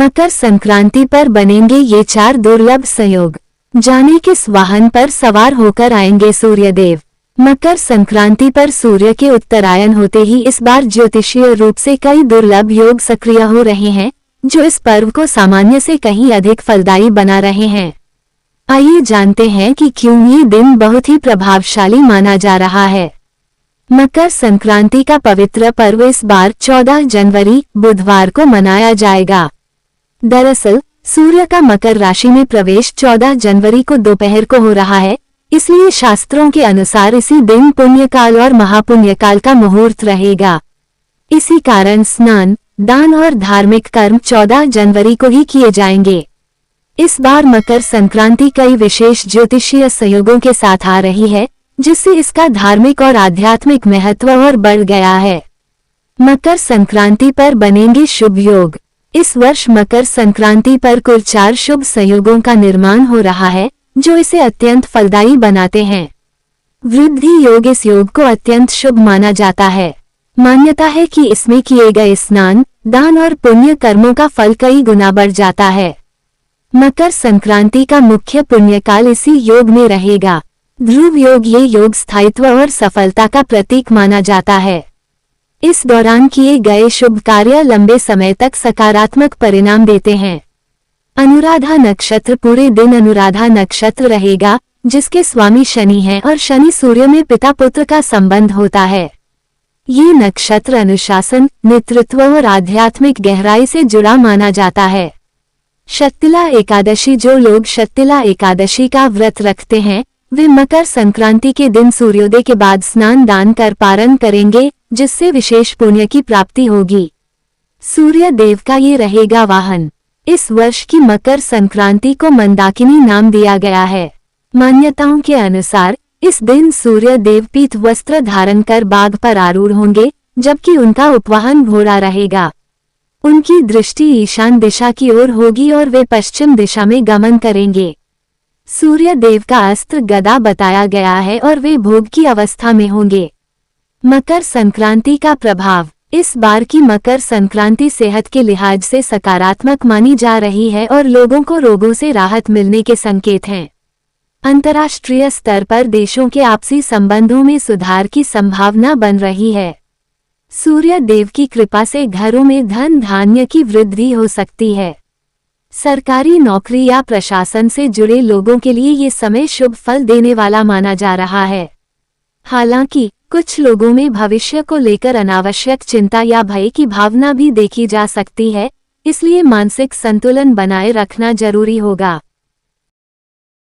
मकर संक्रांति पर बनेंगे ये 4 दुर्लभ संयोग। जाने किस वाहन पर सवार होकर आएंगे सूर्यदेव। मकर संक्रांति पर सूर्य के उत्तरायण होते ही इस बार ज्योतिषीय रूप से कई दुर्लभ योग सक्रिय हो रहे हैं, जो इस पर्व को सामान्य से कहीं अधिक फलदायी बना रहे हैं। आइए जानते हैं कि क्यों ये दिन बहुत ही प्रभावशाली माना जा रहा है। मकर संक्रांति का पवित्र पर्व इस बार 14 जनवरी बुधवार को मनाया जाएगा। दरअसल सूर्य का मकर राशि में प्रवेश 14 जनवरी को दोपहर को हो रहा है, इसलिए शास्त्रों के अनुसार इसी दिन पुण्यकाल और महापुण्यकाल का मुहूर्त रहेगा। इसी कारण स्नान, दान और धार्मिक कर्म 14 जनवरी को ही किए जाएंगे। इस बार मकर संक्रांति कई विशेष ज्योतिषीय संयोगों के साथ आ रही है, जिससे इसका धार्मिक और आध्यात्मिक महत्व और बढ़ गया है। मकर संक्रांति पर बनेंगे शुभ योग। इस वर्ष मकर संक्रांति पर कुल 4 शुभ संयोगों का निर्माण हो रहा है, जो इसे अत्यंत फलदायी बनाते हैं। वृद्धि योग इस योग को अत्यंत शुभ माना जाता है। मान्यता है कि इसमें किए गए स्नान, दान और पुण्य कर्मों का फल कई गुना बढ़ जाता है। मकर संक्रांति का मुख्य पुण्यकाल इसी योग में रहेगा। ध्रुव योग ये योग स्थायित्व और सफलता का प्रतीक माना जाता है। इस दौरान किए गए शुभ कार्य लंबे समय तक सकारात्मक परिणाम देते हैं। अनुराधा नक्षत्र पूरे दिन अनुराधा नक्षत्र रहेगा, जिसके स्वामी शनि हैं और शनि सूर्य में पिता पुत्र का संबंध होता है। ये नक्षत्र अनुशासन, नेतृत्व और आध्यात्मिक गहराई से जुड़ा माना जाता है। शक्तिला एकादशी जो लोग शक्तिला एकादशी का व्रत रखते हैं, वे मकर संक्रांति के दिन सूर्योदय के बाद स्नान दान कर पारण करेंगे, जिससे विशेष पुण्य की प्राप्ति होगी। सूर्य देव का ये रहेगा वाहन। इस वर्ष की मकर संक्रांति को मंदाकिनी नाम दिया गया है। मान्यताओं के अनुसार इस दिन सूर्य देव पीत वस्त्र धारण कर बाघ पर आरूढ़ होंगे, जबकि उनका उपवाहन घोड़ा रहेगा। उनकी दृष्टि ईशान दिशा की ओर होगी और वे पश्चिम दिशा में गमन करेंगे। सूर्य देव का अस्त्र गदा बताया गया है और वे भोग की अवस्था में होंगे। मकर संक्रांति का प्रभाव। इस बार की मकर संक्रांति सेहत के लिहाज से सकारात्मक मानी जा रही है और लोगों को रोगों से राहत मिलने के संकेत हैं। अंतर्राष्ट्रीय स्तर पर देशों के आपसी संबंधों में सुधार की संभावना बन रही है। सूर्य देव की कृपा से घरों में धन धान्य की वृद्धि हो सकती है। सरकारी नौकरी या प्रशासन से जुड़े लोगों के लिए ये समय शुभ फल देने वाला माना जा रहा है। हालांकि कुछ लोगों में भविष्य को लेकर अनावश्यक चिंता या भय की भावना भी देखी जा सकती है, इसलिए मानसिक संतुलन बनाए रखना जरूरी होगा।